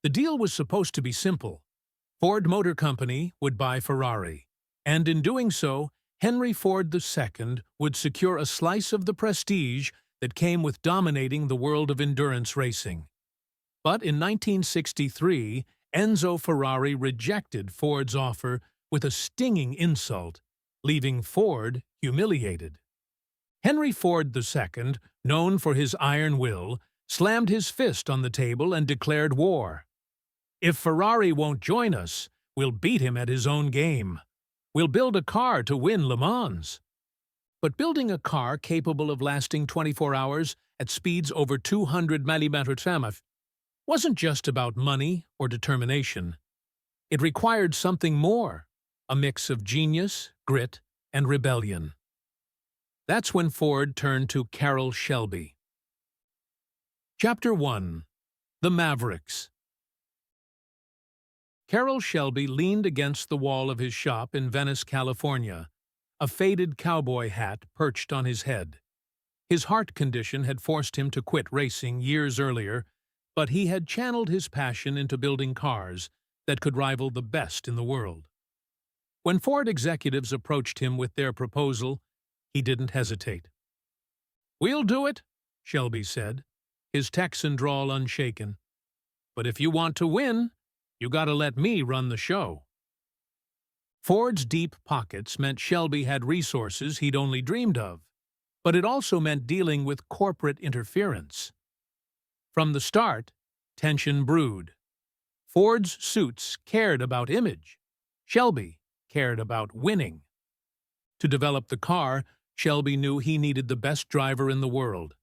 The deal was supposed to be simple. Ford Motor Company would buy Ferrari, and in doing so, Henry Ford II would secure a slice of the prestige that came with dominating the world of endurance racing. But in 1963, Enzo Ferrari rejected Ford's offer with a stinging insult, leaving Ford humiliated. Henry Ford II, known for his iron will, slammed his fist on the table and declared war. "If Ferrari won't join us, we'll beat him at his own game. We'll build a car to win Le Mans." But building a car capable of lasting 24 hours at speeds over 200 mph wasn't just about money or determination. It required something more, a mix of genius, grit, and rebellion. That's when Ford turned to Carroll Shelby. Chapter 1. The Mavericks. Carroll Shelby leaned against the wall of his shop in Venice, California, a faded cowboy hat perched on his head. His heart condition had forced him to quit racing years earlier, but he had channeled his passion into building cars that could rival the best in the world. When Ford executives approached him with their proposal, he didn't hesitate. "We'll do it," Shelby said, his Texan drawl unshaken. "But if you want to win, you gotta let me run the show." Ford's deep pockets meant Shelby had resources he'd only dreamed of, but it also meant dealing with corporate interference. From the start, tension brewed. Ford's suits cared about image. Shelby cared about winning. To develop the car, Shelby knew he needed the best driver in the world.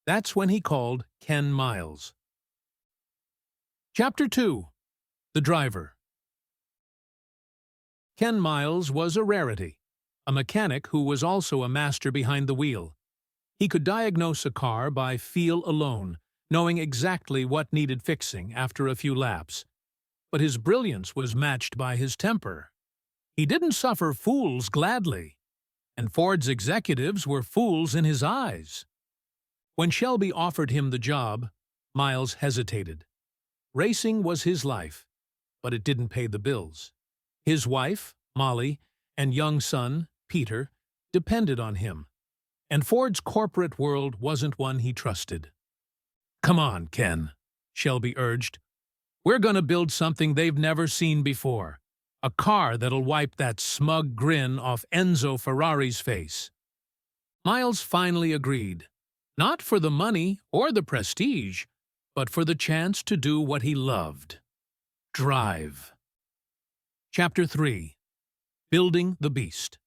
That's when he called Ken Miles. Chapter 2. The Driver. Ken Miles was a rarity, a mechanic who was also a master behind the wheel. He could diagnose a car by feel alone, knowing exactly what needed fixing after a few laps. But his brilliance was matched by his temper. He didn't suffer fools gladly, and Ford's executives were fools in his eyes. When Shelby offered him the job, Miles hesitated. Racing was his life, but it didn't pay the bills. His wife, Molly, and young son, Peter, depended on him, and Ford's corporate world wasn't one he trusted. "Come on, Ken," Shelby urged. "We're gonna build something they've never seen before. A car that'll wipe that smug grin off Enzo Ferrari's face." Miles finally agreed, not for the money or the prestige, but for the chance to do what he loved. Drive. Chapter 3. Building the Beast.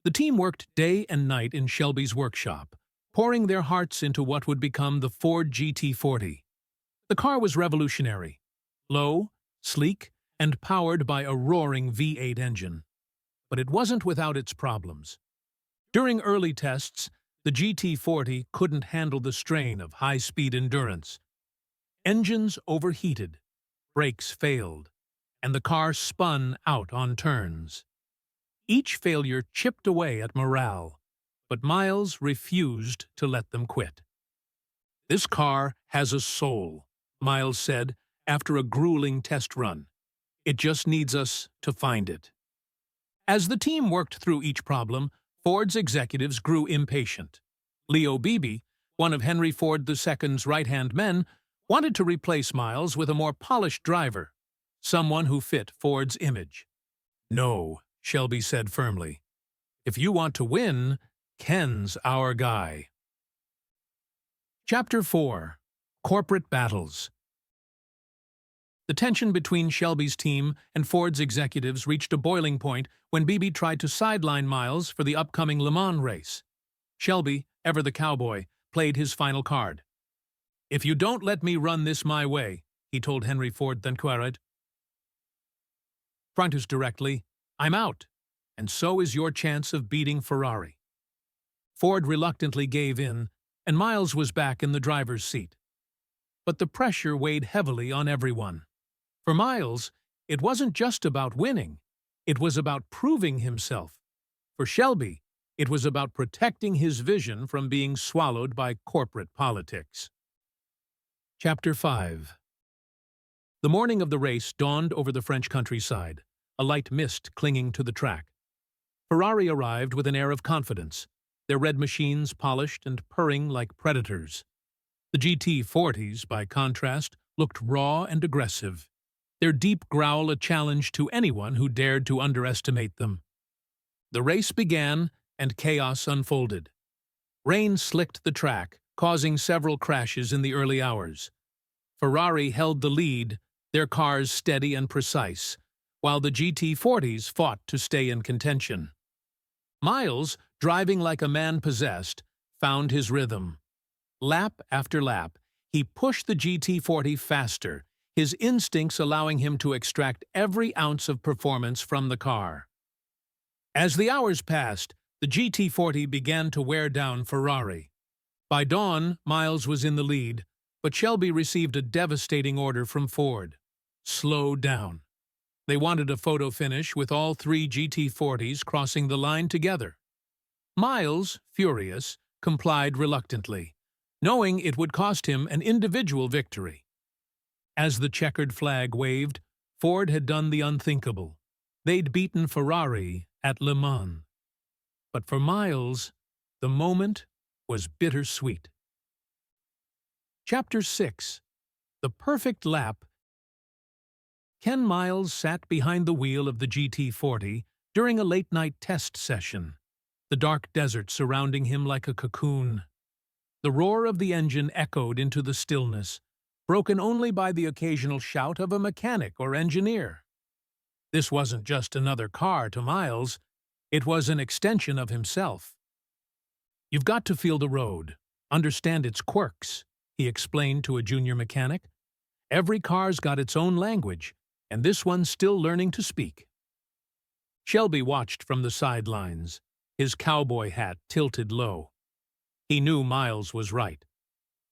The team worked day and night in Shelby's workshop, pouring their hearts into what would become the Ford GT40. The car was revolutionary, low, sleek, and powered by a roaring V8 engine. But it wasn't without its problems. During early tests, the GT40 couldn't handle the strain of high-speed endurance. Engines overheated, brakes failed, and the car spun out on turns. Each failure chipped away at morale, but Miles refused to let them quit. "This car has a soul," Miles said after a grueling test run. "It just needs us to find it." As the team worked through each problem, Ford's executives grew impatient. Leo Beebe, one of Henry Ford II's right-hand men, wanted to replace Miles with a more polished driver, someone who fit Ford's image. "No," Shelby said firmly. "If you want to win, Ken's our guy." Chapter 4. Corporate Battles. The tension between Shelby's team and Ford's executives reached a boiling point when Beebe tried to sideline Miles for the upcoming Le Mans race. Shelby, ever the cowboy, played his final card. "If you don't let me run this my way," he told Henry Ford III, "Frontus directly, I'm out, and so is your chance of beating Ferrari." Ford reluctantly gave in, and Miles was back in the driver's seat. But the pressure weighed heavily on everyone. For Miles, it wasn't just about winning. It was about proving himself. For Shelby, it was about protecting his vision from being swallowed by corporate politics. Chapter 5. The morning of the race dawned over the French countryside, a light mist clinging to the track. Ferrari arrived with an air of confidence, their red machines polished and purring like predators. The GT40s, by contrast, looked raw and aggressive, their deep growl a challenge to anyone who dared to underestimate them. The race began, and chaos unfolded. Rain slicked the track, causing several crashes in the early hours. Ferrari held the lead, their cars steady and precise, while the GT40s fought to stay in contention. Miles, driving like a man possessed, found his rhythm. Lap after lap, he pushed the GT40 faster, his instincts allowing him to extract every ounce of performance from the car. As the hours passed, the GT40 began to wear down Ferrari. By dawn, Miles was in the lead, but Shelby received a devastating order from Ford. Slow down. They wanted a photo finish with all three GT40s crossing the line together. Miles, furious, complied reluctantly, knowing it would cost him an individual victory. As the checkered flag waved, Ford had done the unthinkable. They'd beaten Ferrari at Le Mans. But for Miles, the moment was bittersweet. Chapter 6. The Perfect Lap. Ken Miles sat behind the wheel of the GT40 during a late-night test session, the dark desert surrounding him like a cocoon. The roar of the engine echoed into the stillness, broken only by the occasional shout of a mechanic or engineer. This wasn't just another car to Miles, it was an extension of himself. "You've got to feel the road, understand its quirks," he explained to a junior mechanic. "Every car's got its own language, and this one's still learning to speak." Shelby watched from the sidelines, his cowboy hat tilted low. He knew Miles was right.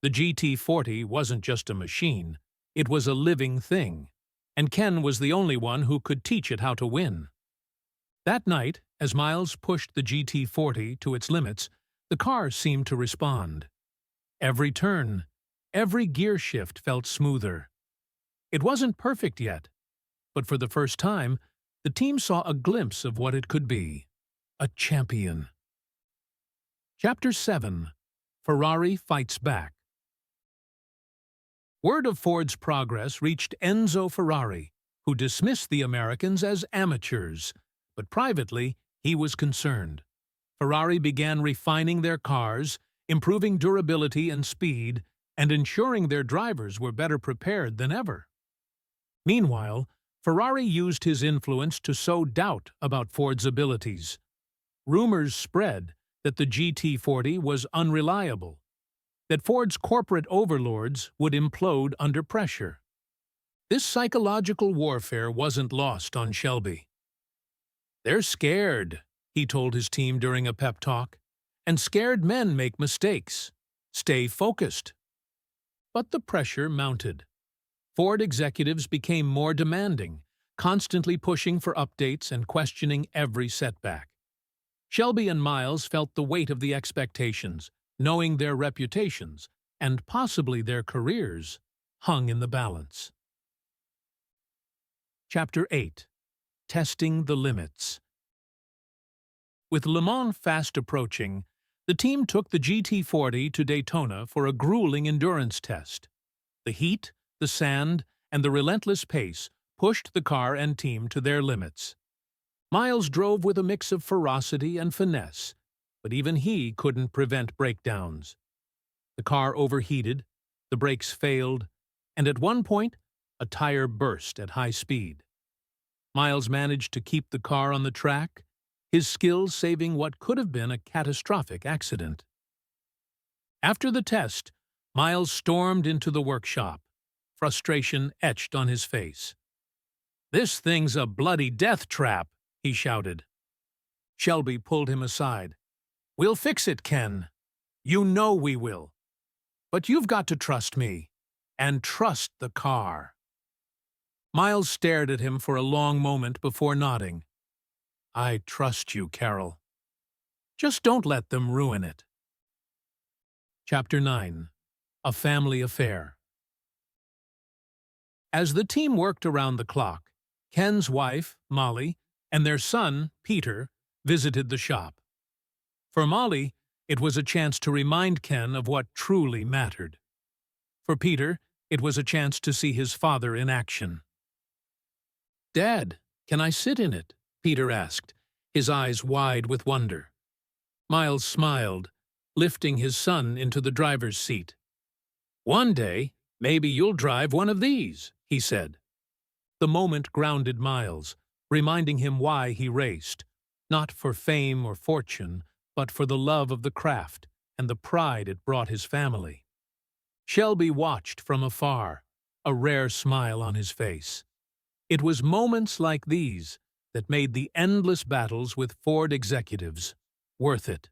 The GT40 wasn't just a machine, it was a living thing, and Ken was the only one who could teach it how to win. That night, as Miles pushed the GT40 to its limits, the car seemed to respond. Every turn, every gear shift felt smoother. It wasn't perfect yet, but for the first time, the team saw a glimpse of what it could be: a champion. Chapter 7. Ferrari Fights Back. Word of Ford's progress reached Enzo Ferrari, who dismissed the Americans as amateurs, but privately he was concerned. Ferrari began refining their cars, improving durability and speed, and ensuring their drivers were better prepared than ever. Meanwhile, Ferrari used his influence to sow doubt about Ford's abilities. Rumors spread that the GT40 was unreliable, that Ford's corporate overlords would implode under pressure. This psychological warfare wasn't lost on Shelby. "They're scared," he told his team during a pep talk, "and scared men make mistakes. Stay focused." But the pressure mounted. Ford executives became more demanding, constantly pushing for updates and questioning every setback. Shelby and Miles felt the weight of the expectations, knowing their reputations, and possibly their careers, hung in the balance. Chapter 8. Testing the Limits. With Le Mans fast approaching, the team took the GT40 to Daytona for a grueling endurance test. The heat, the sand, and the relentless pace pushed the car and team to their limits. Miles drove with a mix of ferocity and finesse, but even he couldn't prevent breakdowns. The car overheated, the brakes failed, and at one point, a tire burst at high speed. Miles managed to keep the car on the track, his skills saving what could have been a catastrophic accident. After the test, Miles stormed into the workshop, frustration etched on his face. "This thing's a bloody death trap," he shouted. Shelby pulled him aside. "We'll fix it, Ken. You know we will. But you've got to trust me, and trust the car." Miles stared at him for a long moment before nodding. "I trust you, Carol. Just don't let them ruin it." Chapter 9. A Family Affair. As the team worked around the clock, Ken's wife, Molly, and their son, Peter, visited the shop. For Molly, it was a chance to remind Ken of what truly mattered. For Peter, it was a chance to see his father in action. "Dad, can I sit in it?" Peter asked, his eyes wide with wonder. Miles smiled, lifting his son into the driver's seat. "One day, maybe you'll drive one of these," he said. The moment grounded Miles, reminding him why he raced, not for fame or fortune, but for the love of the craft and the pride it brought his family. Shelby watched from afar, a rare smile on his face. It was moments like these that made the endless battles with Ford executives worth it.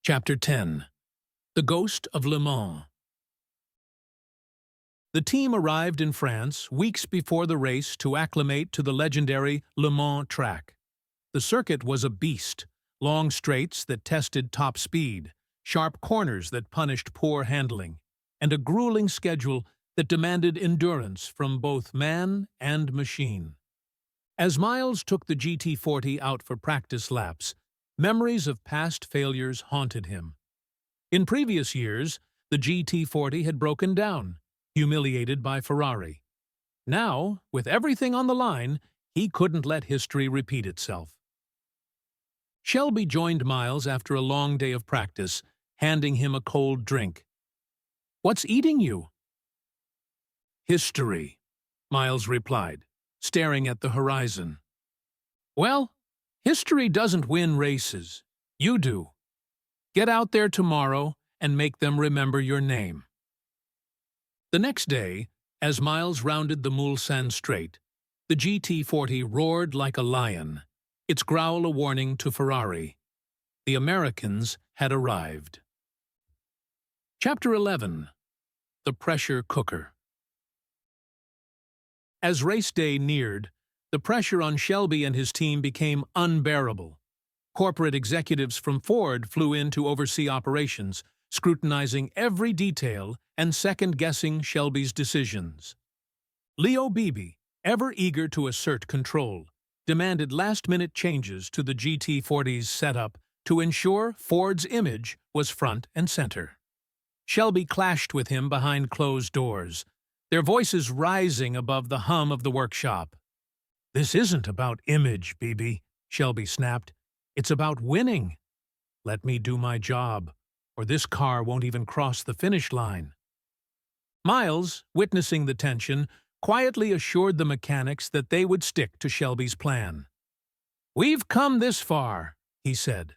Chapter 10. The Ghost of Le Mans. The team arrived in France weeks before the race to acclimate to the legendary Le Mans track. The circuit was a beast, long straights that tested top speed, sharp corners that punished poor handling, and a grueling schedule that demanded endurance from both man and machine. As Miles took the GT40 out for practice laps, memories of past failures haunted him. In previous years, the GT40 had broken down, humiliated by Ferrari. Now, with everything on the line, he couldn't let history repeat itself. Shelby joined Miles after a long day of practice, handing him a cold drink. "What's eating you?" "History," Miles replied, staring at the horizon. "Well, history doesn't win races. You do. Get out there tomorrow and make them remember your name." The next day, as Miles rounded the Mulsanne Straight, the GT40 roared like a lion, its growl a warning to Ferrari. The Americans had arrived. Chapter 11. The Pressure Cooker. As race day neared, the pressure on Shelby and his team became unbearable. Corporate executives from Ford flew in to oversee operations, scrutinizing every detail and second-guessing Shelby's decisions. Leo Beebe, ever eager to assert control, demanded last-minute changes to the GT40's setup to ensure Ford's image was front and center. Shelby clashed with him behind closed doors, their voices rising above the hum of the workshop. "This isn't about image, Beebe," Shelby snapped. "It's about winning. Let me do my job, or this car won't even cross the finish line." Miles, witnessing the tension, quietly assured the mechanics that they would stick to Shelby's plan. "We've come this far," he said.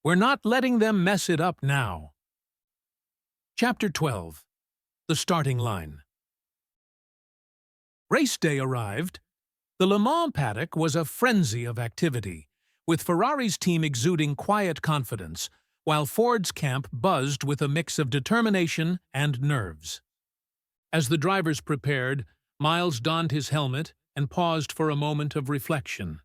"We're not letting them mess it up now." Chapter 12. The Starting Line. Race day arrived. The Le Mans paddock was a frenzy of activity, with Ferrari's team exuding quiet confidence, while Ford's camp buzzed with a mix of determination and nerves. As the drivers prepared, Miles donned his helmet and paused for a moment of reflection.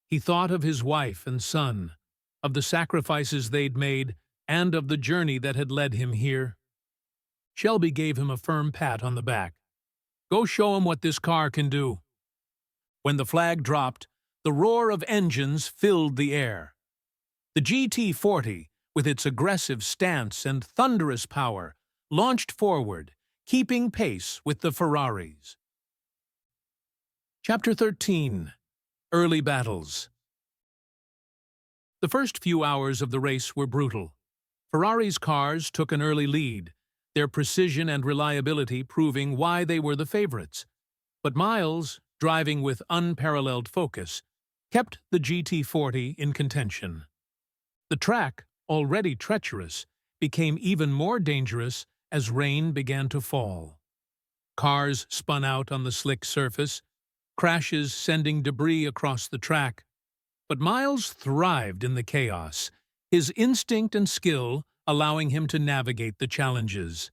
He thought of his wife and son, of the sacrifices they'd made, and of the journey that had led him here. Shelby gave him a firm pat on the back. "Go show him what this car can do." When the flag dropped, the roar of engines filled the air. The GT40, with its aggressive stance and thunderous power, launched forward, keeping pace with the Ferraris. Chapter 13. Early Battles. The first few hours of the race were brutal. Ferrari's cars took an early lead, their precision and reliability proving why they were the favorites. But Miles, driving with unparalleled focus, kept the GT40 in contention. The track, already treacherous, became even more dangerous as rain began to fall. Cars spun out on the slick surface, crashes sending debris across the track. But Miles thrived in the chaos, his instinct and skill allowing him to navigate the challenges.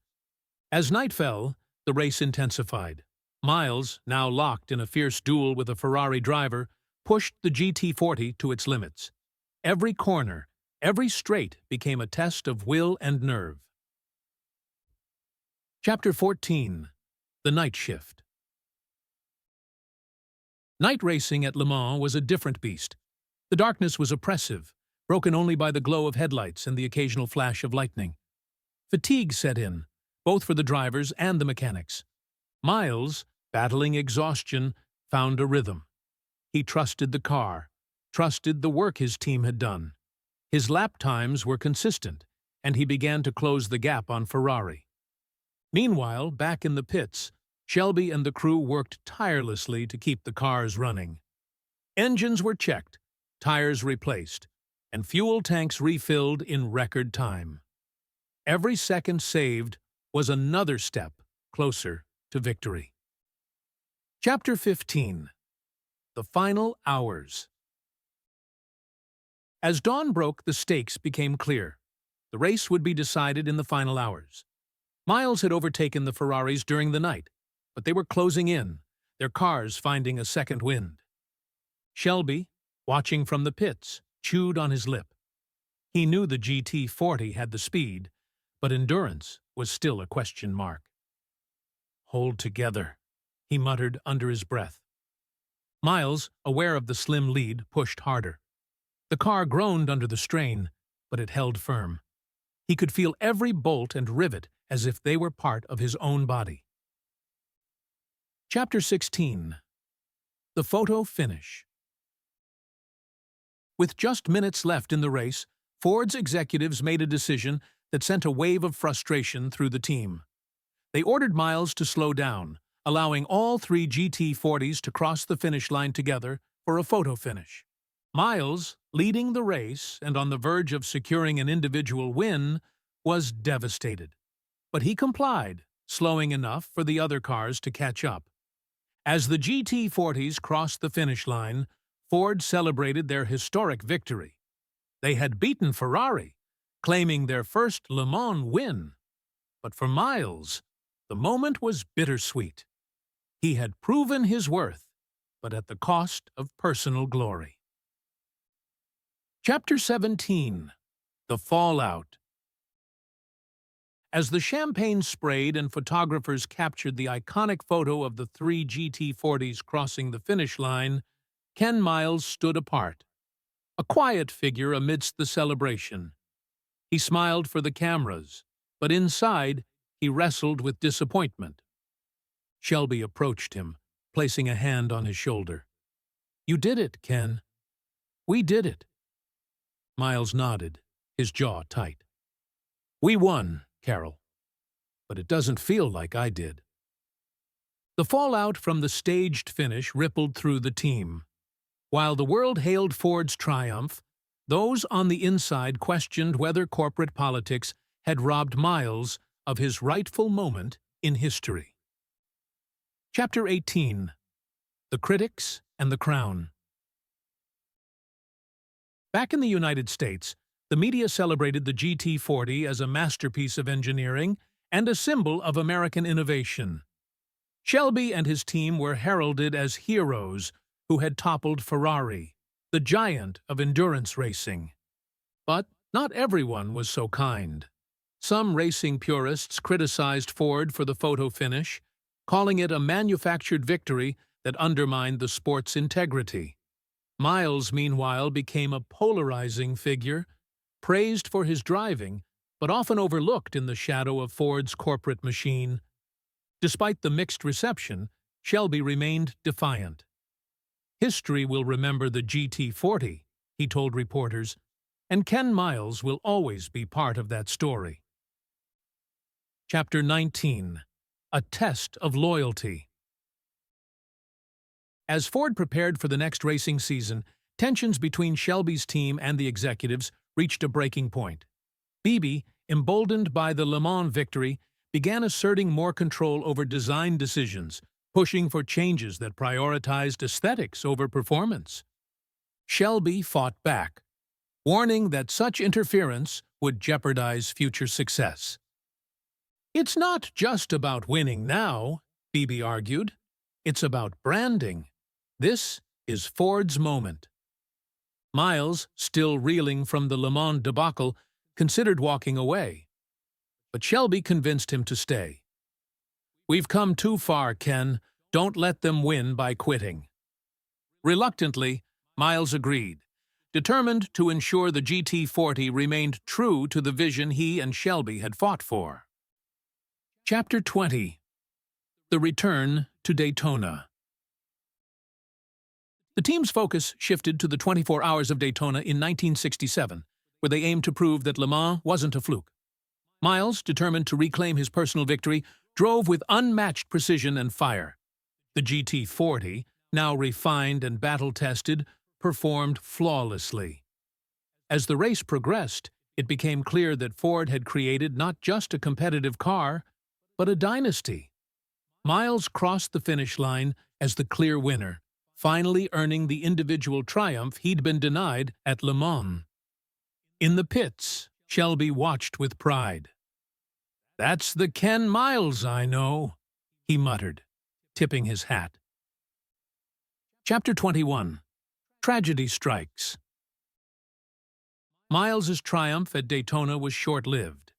As night fell, the race intensified. Miles, now locked in a fierce duel with a Ferrari driver, pushed the GT40 to its limits. Every corner, every straight became a test of will and nerve. Chapter 14. The Night Shift. Night racing at Le Mans was a different beast. The darkness was oppressive, broken only by the glow of headlights and the occasional flash of lightning. Fatigue set in, both for the drivers and the mechanics. Miles, battling exhaustion, found a rhythm. He trusted the car, trusted the work his team had done. His lap times were consistent, and he began to close the gap on Ferrari. Meanwhile, back in the pits, Shelby and the crew worked tirelessly to keep the cars running. Engines were checked, tires replaced, and fuel tanks refilled in record time. Every second saved was another step closer to victory. Chapter 15. The Final Hours. As dawn broke, the stakes became clear. The race would be decided in the final hours. Miles had overtaken the Ferraris during the night, but they were closing in, their cars finding a second wind. Shelby, watching from the pits, chewed on his lip. He knew the GT40 had the speed, but endurance was still a question mark. "Hold together," he muttered under his breath. Miles, aware of the slim lead, pushed harder. The car groaned under the strain, but it held firm. He could feel every bolt and rivet as if they were part of his own body. Chapter 16. The Photo Finish. With just minutes left in the race, Ford's executives made a decision that sent a wave of frustration through the team. They ordered Miles to slow down, allowing all three GT40s to cross the finish line together for a photo finish. Miles, leading the race and on the verge of securing an individual win, was devastated. But he complied, slowing enough for the other cars to catch up. As the GT40s crossed the finish line, Ford celebrated their historic victory. They had beaten Ferrari, claiming their first Le Mans win. But for Miles, the moment was bittersweet. He had proven his worth, but at the cost of personal glory. Chapter 17. The Fallout. As the champagne sprayed and photographers captured the iconic photo of the three GT40s crossing the finish line, Ken Miles stood apart, a quiet figure amidst the celebration. He smiled for the cameras, but inside he wrestled with disappointment. Shelby approached him, placing a hand on his shoulder. "You did it, Ken. We did it." Miles nodded, his jaw tight. "We won, Carol. But it doesn't feel like I did." The fallout from the staged finish rippled through the team. While the world hailed Ford's triumph, those on the inside questioned whether corporate politics had robbed Miles of his rightful moment in history. Chapter 18. The Critics and the Crown. Back in the United States, the media celebrated the GT40 as a masterpiece of engineering and a symbol of American innovation. Shelby and his team were heralded as heroes who had toppled Ferrari, the giant of endurance racing. But not everyone was so kind. Some racing purists criticized Ford for the photo finish, calling it a manufactured victory that undermined the sport's integrity. Miles, meanwhile, became a polarizing figure, praised for his driving, but often overlooked in the shadow of Ford's corporate machine. Despite the mixed reception, Shelby remained defiant. "History will remember the GT40, he told reporters, and Ken Miles will always be part of that story. Chapter 19. A Test of Loyalty. As Ford prepared for the next racing season, tensions between Shelby's team and the executives reached a breaking point. Beebe, emboldened by the Le Mans victory, began asserting more control over design decisions, pushing for changes that prioritized aesthetics over performance. Shelby fought back, warning that such interference would jeopardize future success. "It's not just about winning now," Beebe argued. "It's about branding. This is Ford's moment." Miles, still reeling from the Le Mans debacle, considered walking away. But Shelby convinced him to stay. "We've come too far, Ken. Don't let them win by quitting." Reluctantly, Miles agreed, determined to ensure the GT40 remained true to the vision he and Shelby had fought for. Chapter 20. The Return to Daytona. The team's focus shifted to the 24 Hours of Daytona in 1967, where they aimed to prove that Le Mans wasn't a fluke. Miles, determined to reclaim his personal victory, drove with unmatched precision and fire. The GT40, now refined and battle-tested, performed flawlessly. As the race progressed, it became clear that Ford had created not just a competitive car, but a dynasty. Miles crossed the finish line as the clear winner, finally earning the individual triumph he'd been denied at Le Mans. In the pits, Shelby watched with pride. "That's the Ken Miles I know," he muttered, tipping his hat. Chapter 21. Tragedy Strikes. Miles's triumph at Daytona was short-lived.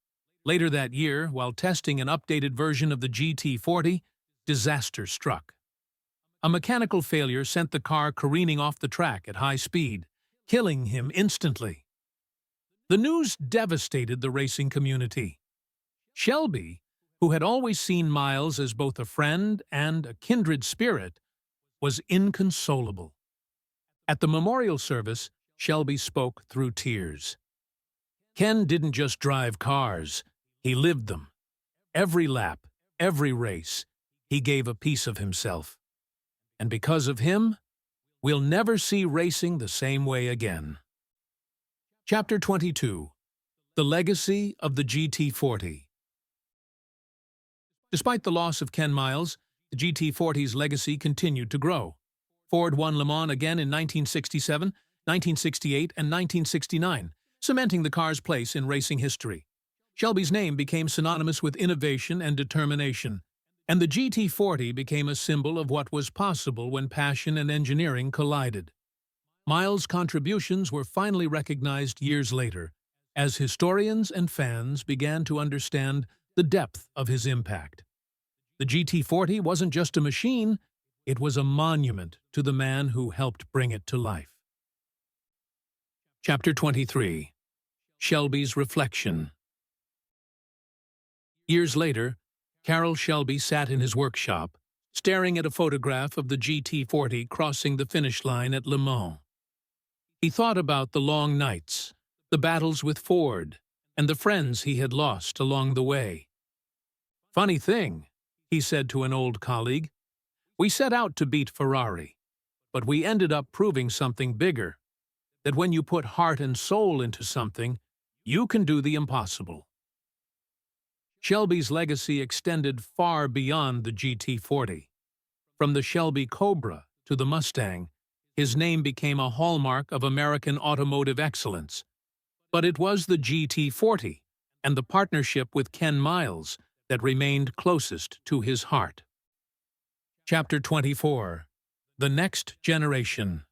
Later that year, while testing an updated version of the GT40, disaster struck. A mechanical failure sent the car careening off the track at high speed, killing him instantly. The news devastated the racing community. Shelby, who had always seen Miles as both a friend and a kindred spirit, was inconsolable. At the memorial service, Shelby spoke through tears. "Ken didn't just drive cars, he lived them. Every lap, every race, he gave a piece of himself. And because of him, we'll never see racing the same way again." Chapter 22. The Legacy of the GT40. Despite the loss of Ken Miles, the GT40's legacy continued to grow. Ford won Le Mans again in 1967, 1968, and 1969, cementing the car's place in racing history. Shelby's name became synonymous with innovation and determination, and the GT40 became a symbol of what was possible when passion and engineering collided. Miles' contributions were finally recognized years later, as historians and fans began to understand the depth of his impact. The GT40 wasn't just a machine, it was a monument to the man who helped bring it to life. Chapter 23. Shelby's Reflection. Years later, Carroll Shelby sat in his workshop, staring at a photograph of the GT40 crossing the finish line at Le Mans. He thought about the long nights, the battles with Ford, and the friends he had lost along the way. "Funny thing," he said to an old colleague, "we set out to beat Ferrari, but we ended up proving something bigger, that when you put heart and soul into something, you can do the impossible." Shelby's legacy extended far beyond the GT40. From the Shelby Cobra to the Mustang, his name became a hallmark of American automotive excellence. But it was the GT40 and the partnership with Ken Miles that remained closest to his heart. Chapter 24. The Next Generation.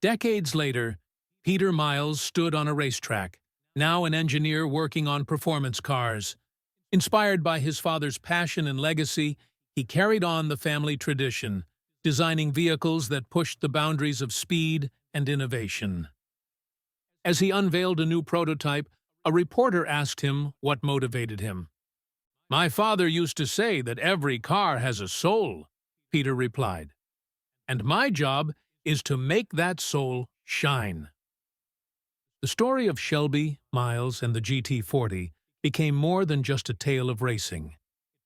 Decades later, Peter Miles stood on a racetrack, now an engineer working on performance cars. Inspired by his father's passion and legacy, he carried on the family tradition, designing vehicles that pushed the boundaries of speed and innovation. As he unveiled a new prototype, a reporter asked him what motivated him. "My father used to say that every car has a soul," Peter replied. "And my job is to make that soul shine." The story of Shelby, Miles, and the GT40 became more than just a tale of racing.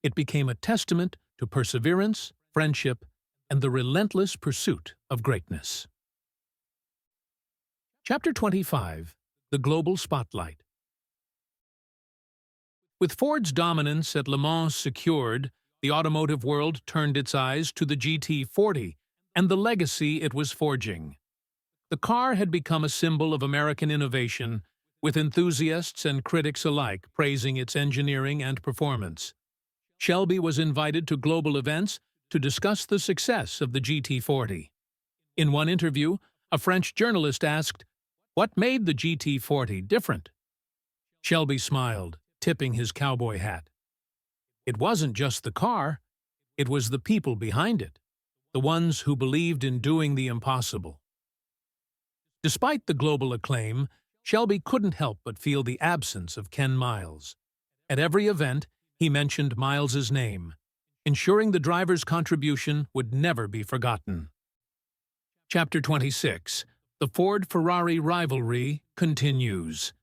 It became a testament to perseverance, friendship, and the relentless pursuit of greatness. Chapter 25. The Global Spotlight. With Ford's dominance at Le Mans secured, the automotive world turned its eyes to the GT40 and the legacy it was forging. The car had become a symbol of American innovation, with enthusiasts and critics alike praising its engineering and performance. Shelby was invited to global events to discuss the success of the GT40. In one interview, a French journalist asked, "What made the GT40 different?" Shelby smiled, tipping his cowboy hat. "It wasn't just the car, it was the people behind it. the ones who believed in doing the impossible. Despite the global acclaim, Shelby couldn't help but feel the absence of Ken Miles. At every event, he mentioned Miles's name, ensuring the driver's contribution would never be forgotten. Chapter 26. The Ford-Ferrari rivalry continues.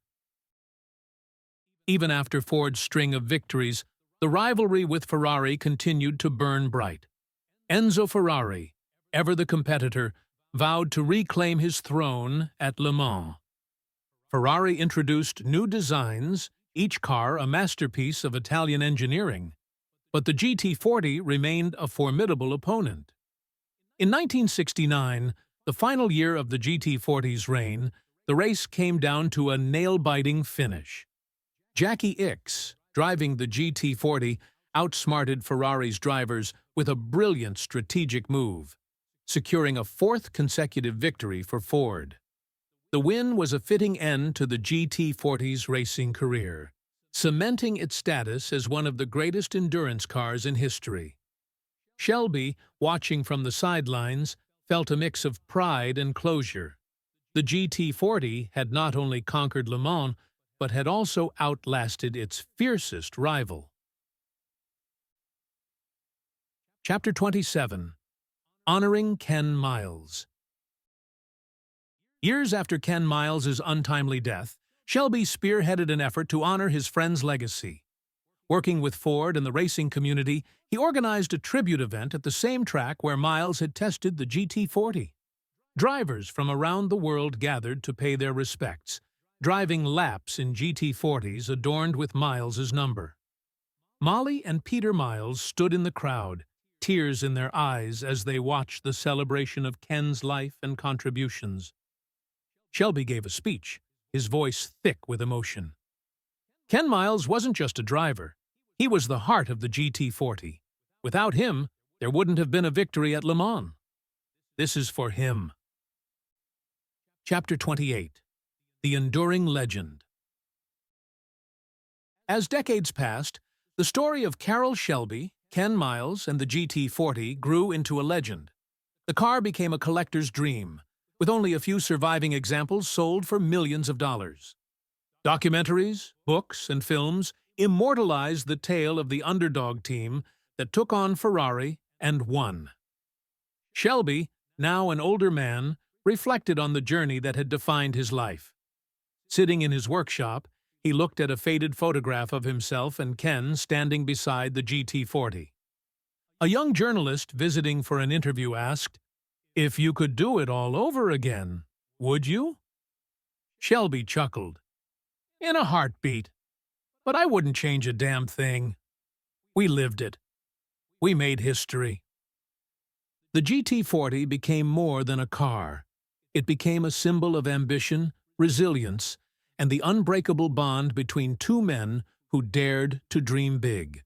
Even after Ford's string of victories, the rivalry with Ferrari continued to burn bright. Enzo Ferrari, ever the competitor, vowed to reclaim his throne at Le Mans. Ferrari introduced new designs, each car a masterpiece of Italian engineering, but the GT40 remained a formidable opponent. In 1969, the final year of the GT40's reign, the race came down to a nail-biting finish. Jackie Ickx, driving the GT40, outsmarted Ferrari's drivers with a brilliant strategic move, securing a fourth consecutive victory for Ford. The win was a fitting end to the GT40's racing career, cementing its status as one of the greatest endurance cars in history. Shelby, watching from the sidelines, felt a mix of pride and closure. The GT40 had not only conquered Le Mans, but had also outlasted its fiercest rival. Chapter 27. Honoring Ken Miles. Years after Ken Miles's untimely death, Shelby spearheaded an effort to honor his friend's legacy. Working with Ford and the racing community, he organized a tribute event at the same track where Miles had tested the GT40. Drivers from around the world gathered to pay their respects, driving laps in GT40s adorned with Miles's number. Molly and Peter Miles stood in the crowd, tears in their eyes as they watched the celebration of Ken's life and contributions. Shelby gave a speech, his voice thick with emotion. Ken Miles wasn't just a driver. He was the heart of the GT40. Without him, there wouldn't have been a victory at Le Mans. This is for him. Chapter 28. The Enduring Legend. As decades passed, the story of Carroll Shelby, Ken Miles, and the GT40 grew into a legend. The car became a collector's dream, with only a few surviving examples sold for millions of dollars. Documentaries, books, and films immortalized the tale of the underdog team that took on Ferrari and won. Shelby, now an older man, reflected on the journey that had defined his life. Sitting in his workshop, he looked at a faded photograph of himself and Ken standing beside the GT40. A young journalist visiting for an interview asked, "If you could do it all over again, would you?" Shelby chuckled. "In a heartbeat. But I wouldn't change a damn thing. We lived it. We made history." The GT40 became more than a car. It became a symbol of ambition, resilience, and the unbreakable bond between two men who dared to dream big.